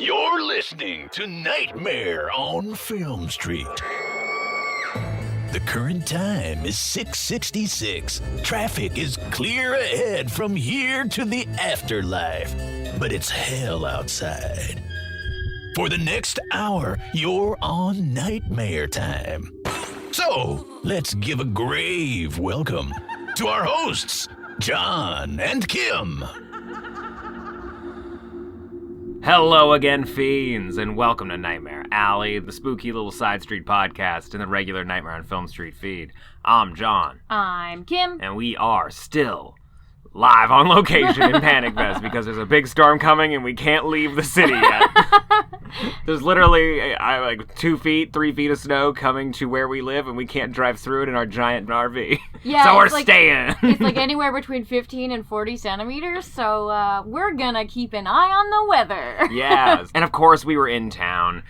You're listening to Nightmare on Film Street. The current time is 6:66. Traffic is clear ahead from here to the afterlife, but it's hell outside. For the next hour, you're on Nightmare time. So, let's give a grave welcome to our hosts, John and Kim. Hello again, fiends, and welcome to Nightmare Alley, the spooky little side street podcast in the regular Nightmare on Film Street feed. I'm John. I'm Kim. And we are still live on location in Panic Fest because there's a big storm coming and we can't leave the city yet. There's literally like 2 feet, 3 feet of snow coming to where we live and we can't drive through it in our giant RV. Yeah, so we're staying. It's like anywhere between 15 and 40 centimeters, so we're gonna keep an eye on the weather. Yes. And of course we were in town,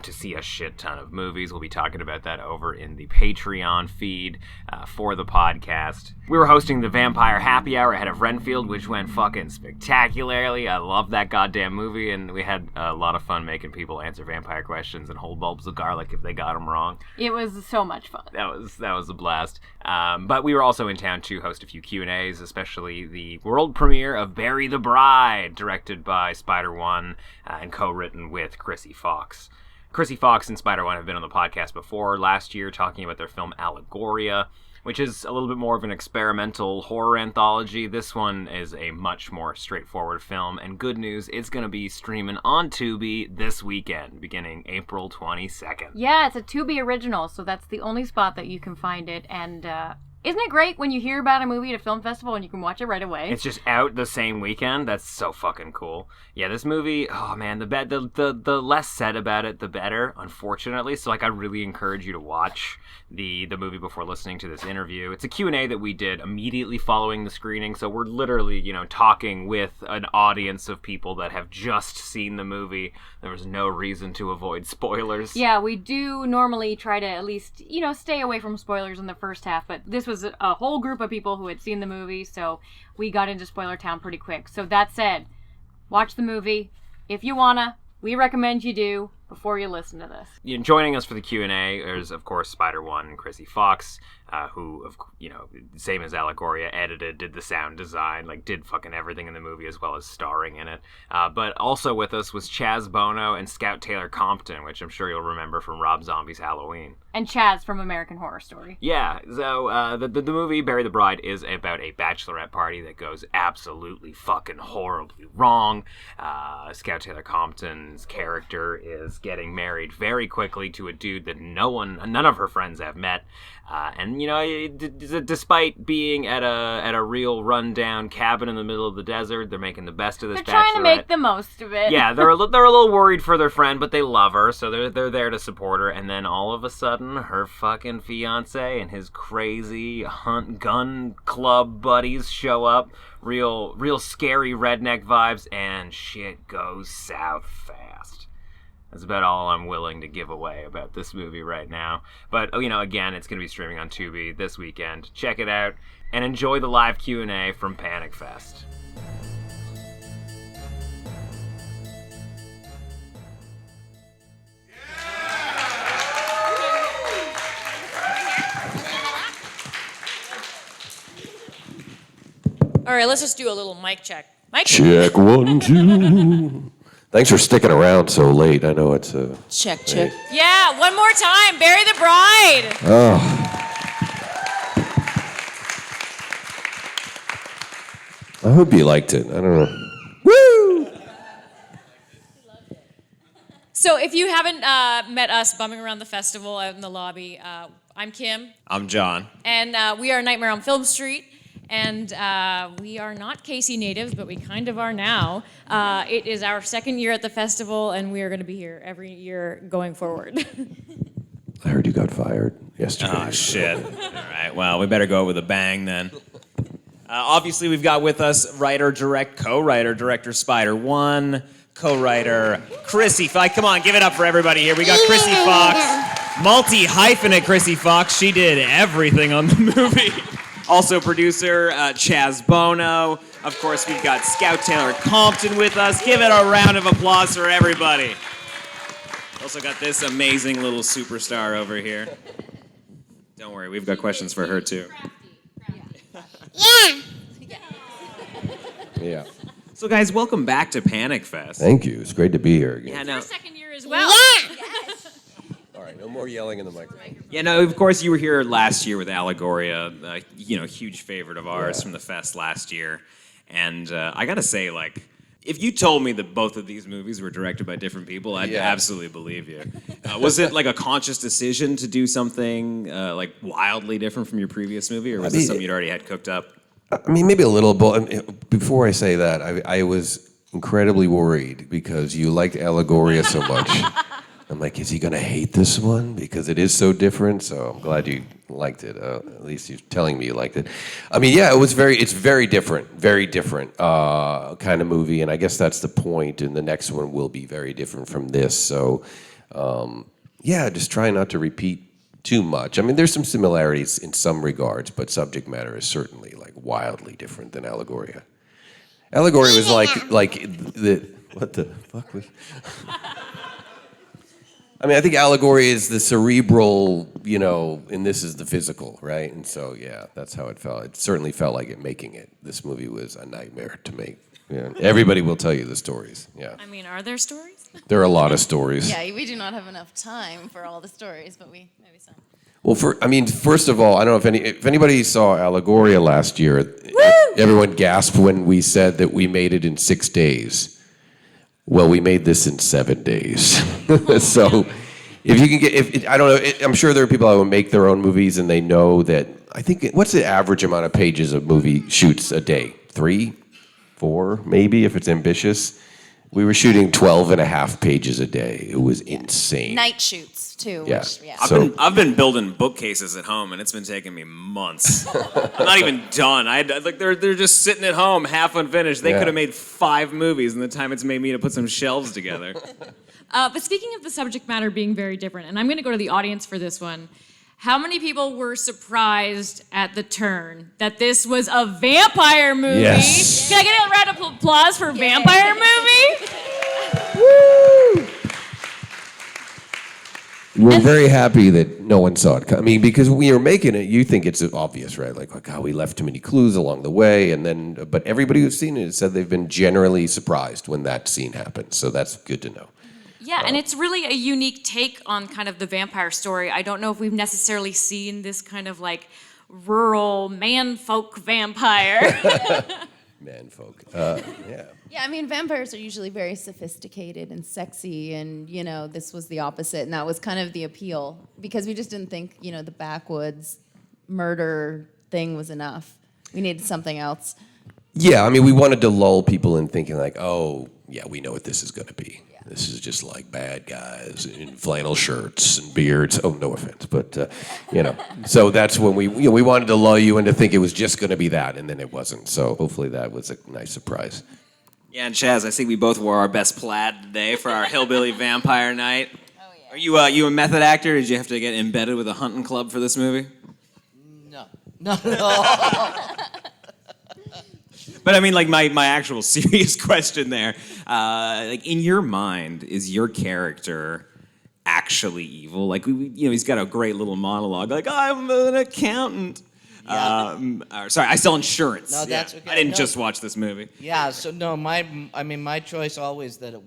to see a shit ton of movies. We'll be talking about that over in the Patreon feed for the podcast. We were hosting the Vampire Happy Hour ahead of Renfield, which went fucking spectacularly. I love that goddamn movie, and we had a lot of fun making people answer vampire questions and hold bulbs of garlic if they got them wrong. It was so much fun. That was a blast. But we were also in town to host a few Q&As, especially the world premiere of Bury the Bride, directed by Spider-One and co-written with Krsy Fox. Krsy Fox and Spider-One have been on the podcast before last year talking about their film Allegoria, which is a little bit more of an experimental horror anthology. This one is a much more straightforward film, and good news, it's going to be streaming on Tubi this weekend, beginning April 22nd. Yeah, it's a Tubi original, so that's the only spot that you can find it, and isn't it great when you hear about a movie at a film festival and you can watch it right away? It's just out the same weekend. That's so fucking cool. Yeah, this movie, oh man, the less said about it, the better, unfortunately. So I really encourage you to watch the movie before listening to this interview. It's a Q&A that we did immediately following the screening, so we're literally, talking with an audience of people that have just seen the movie. There was no reason to avoid spoilers. Yeah, we do normally try to at least, stay away from spoilers in the first half, but this was a whole group of people who had seen the movie, so we got into spoiler town pretty quick. So that said, watch the movie. If you wanna, we recommend you do before you listen to this. Joining us for the Q&A is, of course, Spider-One and Krsy Fox, who, same as Allegoria, edited, did the sound design, did fucking everything in the movie as well as starring in it. But also with us was Chaz Bono and Scout Taylor Compton, which I'm sure you'll remember from Rob Zombie's Halloween. And Chaz from American Horror Story. Yeah, so the movie Bury the Bride is about a bachelorette party that goes absolutely fucking horribly wrong. Scout Taylor Compton's character is getting married very quickly to a dude that none of her friends have met. And despite being at a real rundown cabin in the middle of the desert, they're making the best of this. They're trying to make the most of it. Yeah, they're a little worried for their friend, but they love her, so they're there to support her. And then all of a sudden, her fucking fiance and his crazy hunt gun club buddies show up. Real scary redneck vibes, and shit goes south fast. That's about all I'm willing to give away about this movie right now. But, again, it's going to be streaming on Tubi this weekend. Check it out and enjoy the live Q&A from Panic Fest. All right, let's just do a little mic check. Mic check 1, 2. Thanks for sticking around so late. I know it's check. Yeah, one more time. Bury the Bride. Oh. I hope you liked it. I don't know. Woo! So if you haven't met us bumming around the festival out in the lobby, I'm Kim. I'm John. And we are Nightmare on Film Street. And we are not Casey natives, but we kind of are now. It is our second year at the festival, and we are going to be here every year going forward. I heard you got fired yesterday. Oh, shit. All right, well, we better go with a bang then. Obviously, we've got with us co-writer, director Spider-One, co-writer Krsy Fox. Come on, give it up for everybody here. We got Krsy Fox, multi-hyphenate Krsy Fox. She did everything on the movie. Also producer Chaz Bono. Of course, we've got Scout Taylor Compton with us. Give it a round of applause for everybody. Also got this amazing little superstar over here. Don't worry, we've got questions for her too. Yeah. So guys, welcome back to Panic Fest. Thank you. It's great to be here again. Yeah, no, Second year as well. All right, no more yelling in the microphone. yeah, no. Of course, you were here last year with Allegoria, huge favorite of ours from the fest last year. And I gotta say, like, if you told me that both of these movies were directed by different people, I'd absolutely believe you. Was it like a conscious decision to do something like wildly different from your previous movie, or was it something you'd already had cooked up? I mean, maybe a little bit. Before I say that, I was incredibly worried because you liked Allegoria so much. I'm like, is he going to hate this one? Because it is so different. So I'm glad you liked it. At least you're telling me you liked it. I mean, yeah, it's very different kind of movie. And I guess that's the point. And the next one will be very different from this. So, just try not to repeat too much. I mean, there's some similarities in some regards, but subject matter is certainly like wildly different than Allegoria. Allegoria was like the what the fuck was? I mean, I think Allegoria is the cerebral, and this is the physical, right? And so, yeah, that's how it felt. It certainly felt like it making it. This movie was a nightmare to make. Yeah. Everybody will tell you the stories. Yeah. I mean, are there stories? There are a lot of stories. Yeah, we do not have enough time for all the stories, but maybe some. Well, first of all, I don't know if anybody saw Allegoria last year. Everyone gasped when we said that we made it in 6 days. Well, we made this in 7 days. So, if you can I don't know. I'm sure there are people who make their own movies and they know that. I think what's the average amount of pages a movie shoots a day? 3, 4, maybe if it's ambitious. We were shooting 12 and a half pages a day. It was insane. Night shoots too. Yeah. Which, yeah. I've been building bookcases at home, and it's been taking me months. I'm not even done. They're just sitting at home, half unfinished. They could have made 5 movies in the time it's made me to put some shelves together. But speaking of the subject matter being very different, and I'm going to go to the audience for this one. How many people were surprised at the turn that this was a vampire movie? Yes. Can I get a round of applause for vampire movie? Woo! We're very happy that no one saw it. I mean, because when you're making it, you think it's obvious, right? Like, oh God, we left too many clues along the way, but everybody who's seen it said they've been generally surprised when that scene happened. So that's good to know. Yeah, and it's really a unique take on kind of the vampire story. I don't know if we've necessarily seen this kind of like rural man-folk vampire. Man-folk. Yeah. Yeah, I mean, vampires are usually very sophisticated and sexy, and, this was the opposite, and that was kind of the appeal, because we just didn't think, the backwoods murder thing was enough. We needed something else. Yeah, I mean, we wanted to lull people in thinking like, oh, yeah, we know what this is going to be. Yeah. This is just like bad guys in flannel shirts and beards. Oh, no offense, but, So that's when we wanted to lull you in to think it was just going to be that, and then it wasn't. So hopefully that was a nice surprise. Yeah, and Chaz, I think we both wore our best plaid today for our hillbilly vampire night. Oh yeah. Are you a method actor? Did you have to get embedded with a hunting club for this movie? No, not at all. But I mean, like my actual serious question there, like in your mind, is your character actually evil? Like he's got a great little monologue, like I'm an accountant. Yeah. Sorry, I sell insurance. No, that's okay. I didn't just watch this movie. Yeah, so no, my choice always that I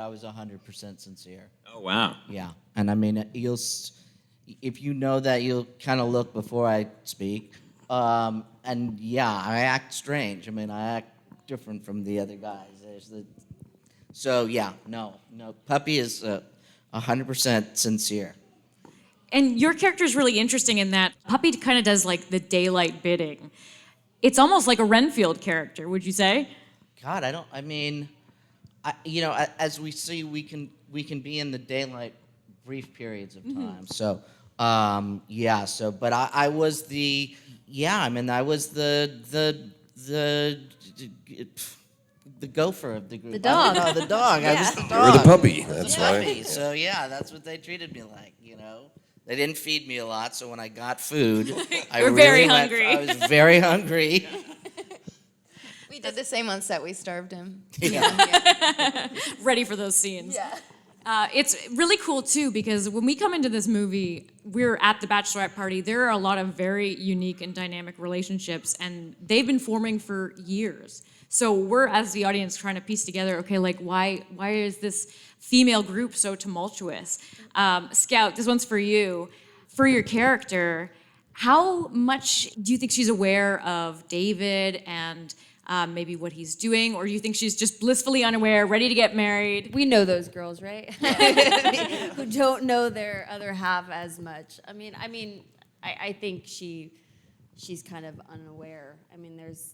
was 100% sincere. Oh wow. Yeah, and I mean if you know that, you'll kind of look before I speak. And yeah, I act strange. I mean, I act different from the other guys. So yeah, no, Puppy is 100% sincere. And your character is really interesting in that Puppy kind of does like the daylight bidding. It's almost like a Renfield character, would you say? God, as we see, we can be in the daylight brief periods of time. So, but I was the gopher of the group. The dog. No, the dog. I was the dog. You were the puppy. That's the why. puppy. So yeah, that's what they treated me like. They didn't feed me a lot, so when I got food, I We're really very went- hungry. I was very hungry. We did the same on set. We starved him. Ready for those scenes. It's really cool too because when we come into this movie, we're at the bachelorette party. There are a lot of very unique and dynamic relationships, and they've been forming for years. So we're, as the audience, trying to piece together, okay, like why is this female group so tumultuous? Scout, this one's for you. For your character, how much do you think she's aware of David and maybe what he's doing, or do you think she's just blissfully unaware, ready to get married? We know those girls, right? Who don't know their other half as much. I think she's kind of unaware. I mean, there's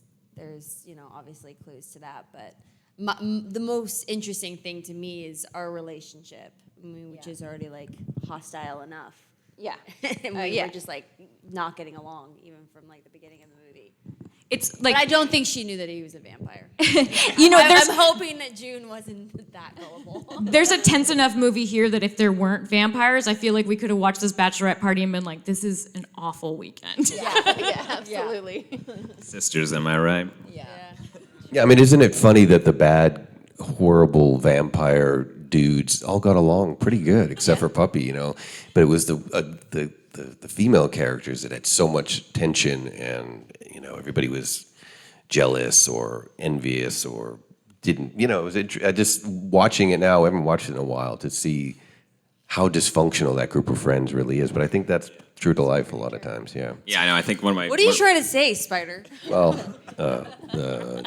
obviously clues to that, but the most interesting thing to me is our relationship, which is already like hostile enough. Yeah. And we were just like not getting along even from like the beginning of the movie. It's like But I don't think she knew that he was a vampire. there's I'm hoping that June wasn't that gullible. there's a tense enough movie here that if there weren't vampires, I feel like we could have watched this bachelorette party and been like, this is an awful weekend. Yeah, absolutely. Sisters, am I right? Yeah, I mean, isn't it funny that the bad, horrible vampire dudes all got along pretty good, except for Puppy, But it was the female characters that had so much tension, and everybody was jealous or envious or didn't. It was just watching it now. I haven't watched it in a while to see how dysfunctional that group of friends really is. But I think that's true to life a lot of times. Yeah. Yeah, I know. I think one of my. What are you trying to say, Spider? Well,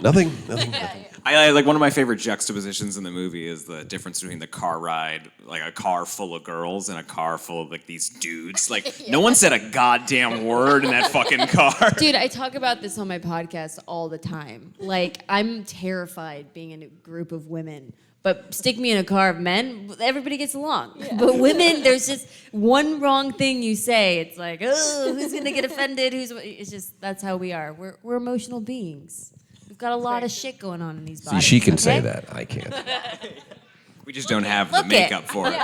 nothing. I like one of my favorite juxtapositions in the movie is the difference between the car ride, like a car full of girls and a car full of like these dudes. Like no one said a goddamn word in that fucking car. Dude, I talk about this on my podcast all the time. Like, I'm terrified being in a group of women. But stick me in a car of men, everybody gets along. But women, there's just one wrong thing you say. It's like, oh, who's gonna get offended? It's just, that's how we are. We're emotional beings. We've got a lot of shit going on in these bodies. See, she can say okay? that. I can't. We just don't have the look makeup it. for it.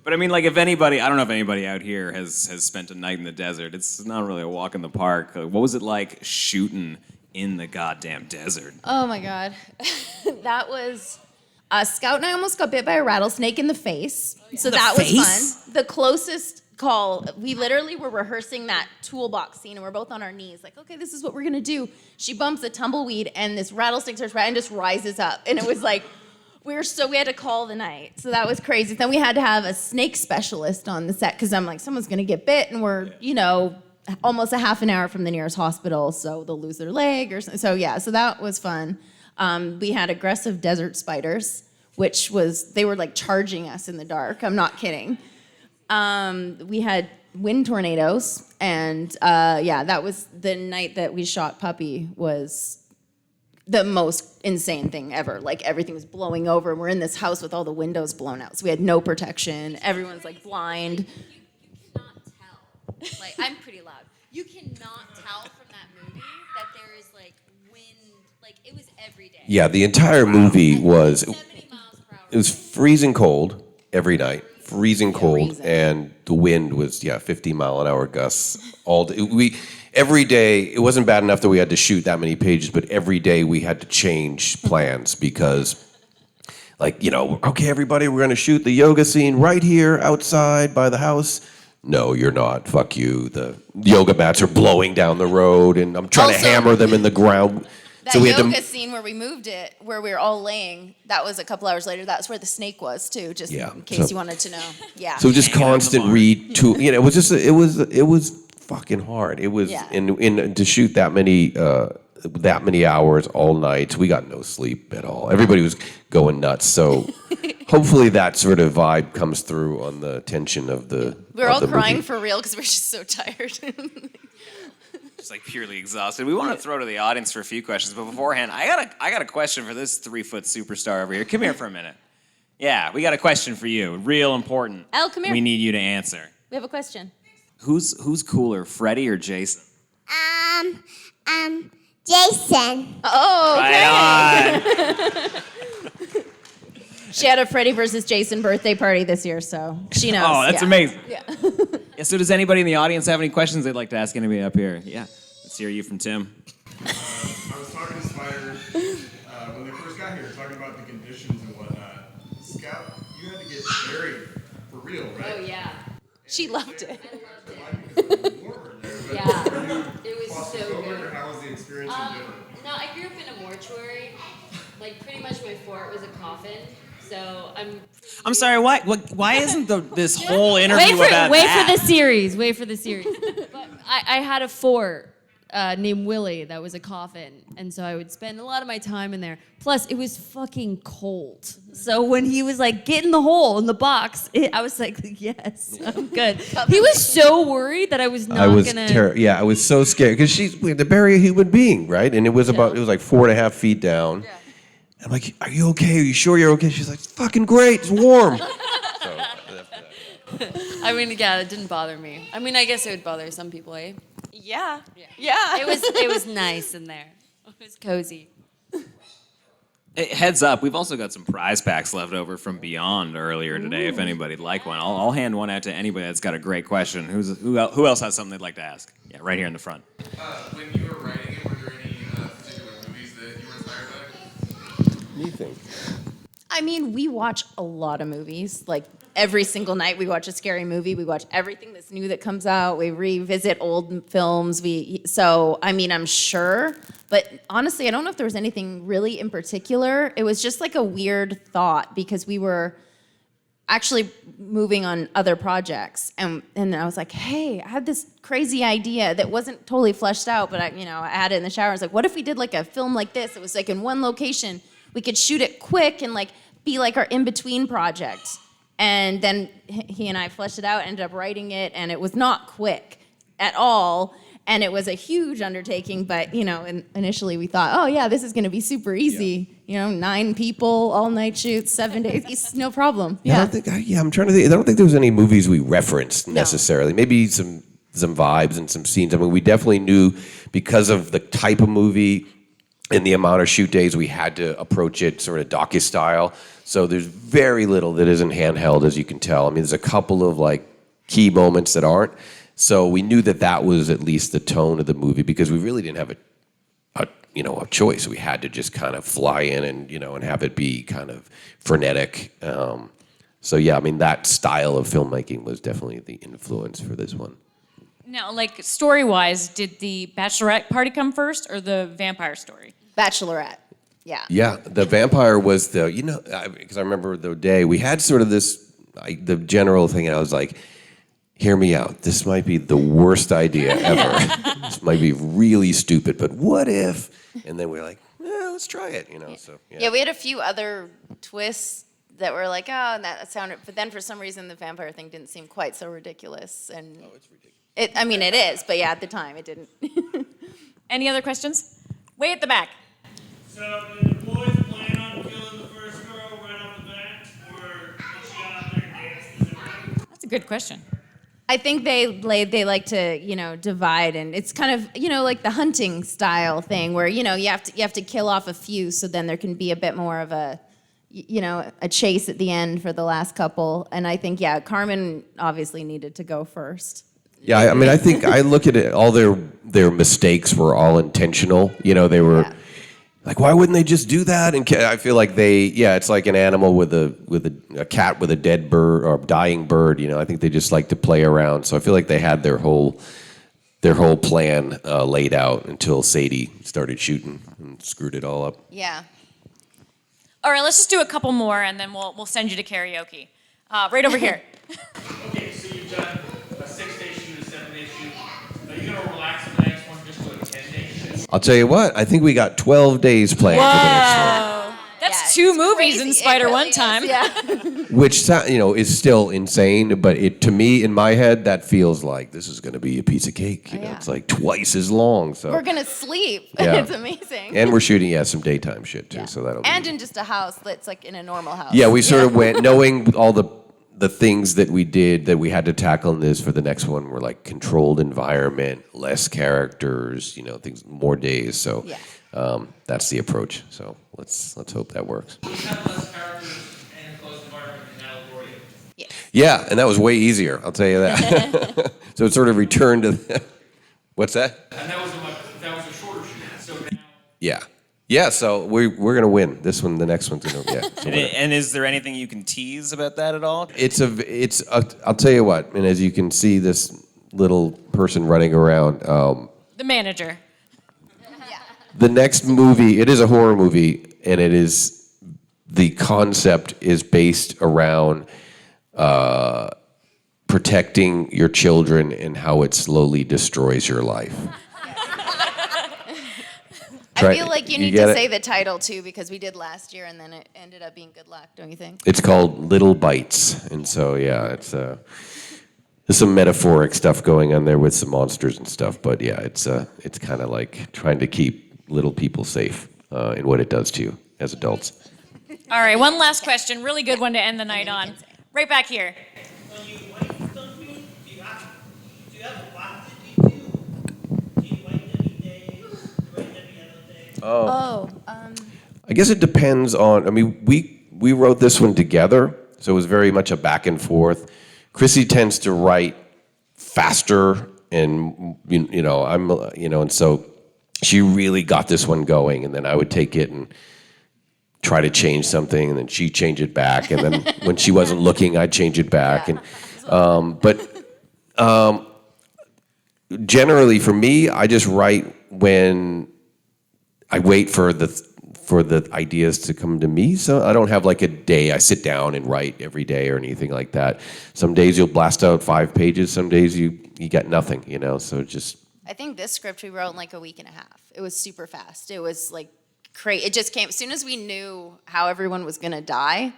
But I mean, like, if anybody, I don't know if anybody out here has spent a night in the desert. It's not really a walk in the park. What was it like shooting in the goddamn desert? Oh my God. That was Scout and I almost got bit by a rattlesnake in the face. So that was fun. The closest call, we literally were rehearsing that toolbox scene and we're both on our knees like, okay, this is what we're gonna do. She bumps a tumbleweed and this rattlesnake starts and just rises up. And it was like, we had to call the night. So that was crazy. Then we had to have a snake specialist on the set because I'm like, someone's gonna get bit and we're, almost a half an hour from the nearest hospital, so they'll lose their leg or so. So that was fun. We had aggressive desert spiders, they were like charging us in the dark. I'm not kidding. We had wind tornadoes, and that was the night that we shot Puppy was the most insane thing ever. Like everything was blowing over, and we're in this house with all the windows blown out, so we had no protection. Everyone's like blind. You cannot tell. Like, I'm pretty loud. You cannot tell from that movie that there is like wind. Like, it was every day. Yeah, the entire movie was. 70 miles per hour. It was freezing cold every night. Freezing cold, and the wind was 50-mile-an-hour gusts all day. Every day, it wasn't bad enough that we had to shoot that many pages, but every day we had to change plans because, okay, everybody, we're going to shoot the yoga scene right here outside by the house. No, you're not. Fuck you. The yoga mats are blowing down the road, and I'm trying to hammer them in the ground. That yoga scene where we moved it, where we were all laying, that was a couple hours later. That's where the snake was too, just in case you wanted to know. Yeah. So just constant read to it was just it was fucking hard. It was in to shoot that many hours all night. We got no sleep at all. Everybody was going nuts. So hopefully that sort of vibe comes through on the tension of the. We're all crying for real because we're just so tired. Just like purely exhausted. We want to throw to the audience for a few questions, but beforehand, I got a question for this 3-foot superstar over here. Come here for a minute. Yeah, we got a question for you. Real important. Elle, come here. We need you to answer. We have a question. Who's cooler, Freddie or Jason? Jason. Oh, okay. Right on. She had a Freddy versus Jason birthday party this year, so she knows. Oh, that's yeah. amazing. Yeah. Yeah, so does anybody in the audience have any questions they'd like to ask anybody up here? Yeah. Let's hear you from Tim. I was talking to Spider when they first got here, talking about the conditions and whatnot. Scout, you had to get buried for real, right? Oh yeah. She loved it. Yeah. It was so Claustrophobic, good. or how was the experience in general? No, I grew up in a mortuary. Like pretty much my fort was a coffin. So I'm sorry, why isn't this whole interview about wait that? for the series. Wait for the series. But I had a fort named Willie that was a coffin, and so I would spend a lot of my time in there. Plus, it was fucking cold. So when he was like, "Get in the hole in the box," I was like, "Yes, I'm good." He was so worried that I was not I was gonna. I was so scared because we had to bury a human being, right? And it was like 4.5 feet down. Yeah. I'm like, "Are you okay? Are you sure you're okay?" She's like, "Fucking great, it's warm." I mean, yeah, it didn't bother me. I mean, I guess it would bother some people, eh? Yeah. It was nice in there. It was cozy. Hey, heads up, we've also got some prize packs left over from Beyond earlier today. If anybody'd like one, I'll hand one out to anybody that's got a great question. Who else has something they'd like to ask? Yeah, right here in the front. When you were writing it, were there any particular movies that you were inspired by? Me think. I mean, we watch a lot of movies. Like every single night, we watch a scary movie. We watch everything that's new that comes out. We revisit old films. So I mean, I'm sure, but honestly, I don't know if there was anything really in particular. It was just like a weird thought because we were actually moving on other projects, and I was like, hey, I had this crazy idea that wasn't totally fleshed out, but I had it in the shower. I was like, what if we did like a film like this? It was like in one location. We could shoot it quick and like be like our in-between project. And then he and I fleshed it out, ended up writing it, and it was not quick at all. And it was a huge undertaking, but initially we thought, oh yeah, this is gonna be super easy. 9 people, all night shoots, 7 days, no problem. Yeah. I'm trying to think. I don't think there was any movies we referenced No. necessarily. Maybe some vibes and some scenes. I mean, we definitely knew because of the type of movie and the amount of shoot days, we had to approach it sort of docu style. So there's very little that isn't handheld, as you can tell. I mean, there's a couple of like key moments that aren't. So we knew that was at least the tone of the movie because we really didn't have a choice. We had to just kind of fly in and have it be kind of frenetic. So yeah, I mean, that style of filmmaking was definitely the influence for this one. Now, like story-wise, did the bachelorette party come first or the vampire story? Bachelorette, yeah. Yeah, the vampire was because I remember the day we had sort of the general thing, and I was like, hear me out. This might be the worst idea ever. This might be really stupid, but what if? And then we're like, let's try it, so. Yeah, we had a few other twists that were like, oh, and that sounded, but then for some reason the vampire thing didn't seem quite so ridiculous. And it's ridiculous. It is, but yeah, at the time it didn't. Any other questions? Way at the back. So, did the boys plan on killing the first girl right off the bat, or did she out there and dance? That's a good question. I think they like to divide, and it's kind of like the hunting style thing where you have to kill off a few, so then there can be a bit more of a a chase at the end for the last couple. And I think Carmen obviously needed to go first. Yeah, I mean, I think I look at it. All their mistakes were all intentional. They were like, why wouldn't they just do that? And I feel like it's like an animal with a cat with a dead bird or dying bird. I think they just like to play around. So I feel like they had their whole plan laid out until Sadie started shooting and screwed it all up. Yeah. All right, let's just do a couple more, and then we'll send you to karaoke. Right over here. Okay, so you've done a 6-day shoot, a 7-day shoot. Are you gonna relax on the next one just do a 10-day shoot? I'll tell you what. I think we got 12 days planned for the next one. That's 2 movies in crazy. Spider It really one time. is, yeah. Which is still insane, but to me in my head that feels like this is going to be a piece of cake. It's like twice as long. So We're gonna sleep. Yeah. It's amazing. and we're shooting some daytime shit too. Yeah. So that'll and be. in just a house that's like in a normal house. Yeah, we sort of went knowing all the things that we did that we had to tackle in this for the next one were like controlled environment, less characters, things, more days. So that's the approach. So let's hope that works. You have less characters and Yeah, and that was way easier, I'll tell you that. So it sort of returned to what's that? And that was a shorter shoot. So now. Yeah. Yeah, so we're going to win. This one, the next one's going to, yeah. So And is there anything you can tease about that at all? I'll tell you what, and as you can see this little person running around, The manager. the next movie, it is a horror movie, and the concept is based around protecting your children and how it slowly destroys your life. I feel like you need to get it? say the title too, because we did last year and then it ended up being good luck, don't you think? It's called Little Bites, and so yeah, there's some metaphoric stuff going on there with some monsters and stuff, but yeah, it's kind of like trying to keep little people safe in what it does to you as adults. All right, one last question. Really good one to end the night on. Right back here. When you wipe stuff, do you have a box that you do? Do you wipe every day? Do you wipe every other day? I guess it depends on. I mean, we wrote this one together, so it was very much a back and forth. Krsy tends to write faster, and and so she really got this one going, and then I would take it and try to change something, and then she'd change it back, and then when she wasn't looking, I'd change it back. And generally for me, I just write when I wait for the ideas to come to me. So I don't have like a day I sit down and write every day or anything like that. Some days you'll blast out 5 pages, some days you got nothing, so just. I think this script we wrote in like a week and a half. It was super fast. It was like crazy. It just came as soon as we knew how everyone was gonna die.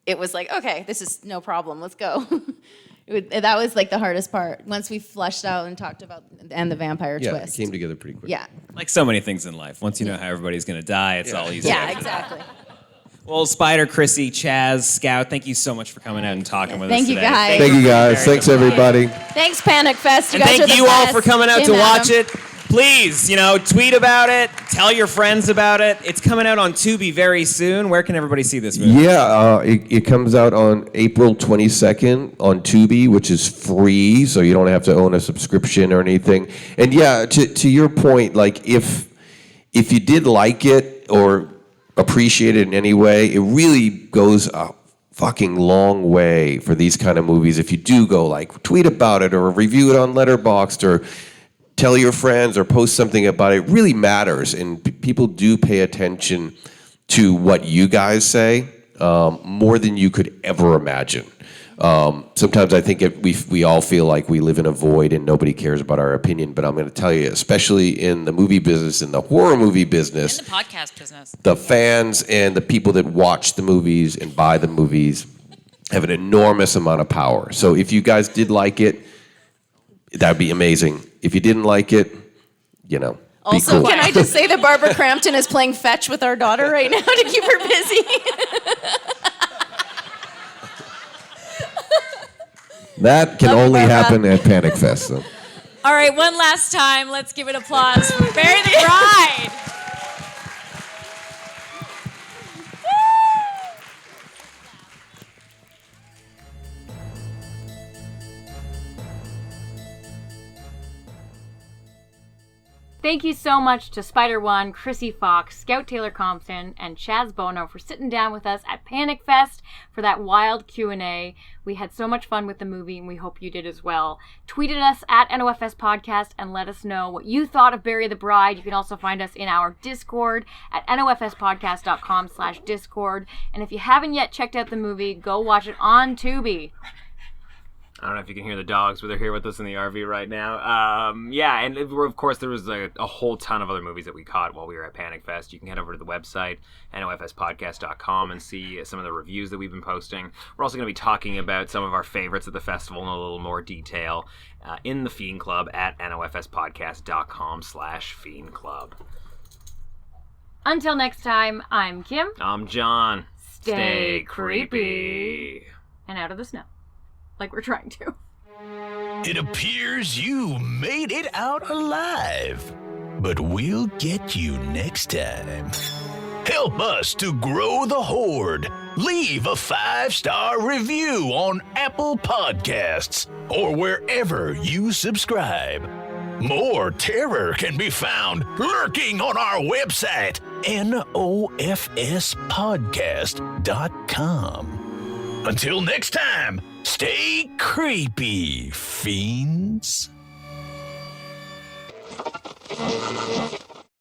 It was like, okay, this is no problem. Let's go. That was like the hardest part. Once we fleshed out and talked about and the vampire Yeah, twist. it came together pretty quick. Yeah. Like so many things in life. Once you know how everybody's going to die, it's all easy. Yeah, exactly. Well, Spider, Krsy, Chaz, Scout, thank you so much for coming out and talking with us Thank you, today. guys. Thank you guys. Thanks everybody. Thanks, Panic Fest. You And guys thank are the you all best. for coming out Tim, to watch Adam. it. Please, tweet about it. Tell your friends about it. It's coming out on Tubi very soon. Where can everybody see this movie? Yeah, it comes out on April 22nd on Tubi, which is free, so you don't have to own a subscription or anything. And yeah, to your point, like if you did like it or appreciate it in any way, it really goes a fucking long way for these kind of movies. If you do go like tweet about it or review it on Letterboxd or tell your friends or post something about it, really matters, and people do pay attention to what you guys say more than you could ever imagine. Sometimes I think we all feel like we live in a void and nobody cares about our opinion, but I'm going to tell you, especially in the movie business, in the horror movie business, In the podcast business. the fans and the people that watch the movies and buy the movies have an enormous amount of power. So if you guys did like it, that'd be amazing. If you didn't like it, Also, be cool. can I just say that Barbara Crampton is playing fetch with our daughter right now to keep her busy? That can Love you, only Barbara. happen at Panic Fest. So. All right, one last time. Let's give it applause for Bury the Bride. Thank you so much to Spider-One, Krsy Fox, Scout Taylor Compton, and Chaz Bono for sitting down with us at Panic Fest for that wild Q&A. We had so much fun with the movie, and we hope you did as well. Tweet at us at NOFS Podcast and let us know what you thought of Bury the Bride. You can also find us in our Discord at nofspodcast.com/Discord. And if you haven't yet checked out the movie, go watch it on Tubi. I don't know if you can hear the dogs, but they're here with us in the RV right now. Yeah, and of course there was a whole ton of other movies that we caught while we were at Panic Fest. You can head over to the website, nofspodcast.com, and see some of the reviews that we've been posting. We're also going to be talking about some of our favorites at the festival in a little more detail in the Fiend Club at nofspodcast.com/Fiend Club. Until next time, I'm Kim. I'm John. Stay creepy. And out of the snow. Like we're trying to. It appears you made it out alive, but we'll get you next time. Help us to grow the horde. Leave a 5-star review on Apple Podcasts or wherever you subscribe. More terror can be found lurking on our website, nofspodcast.com. Until next time, stay creepy, fiends.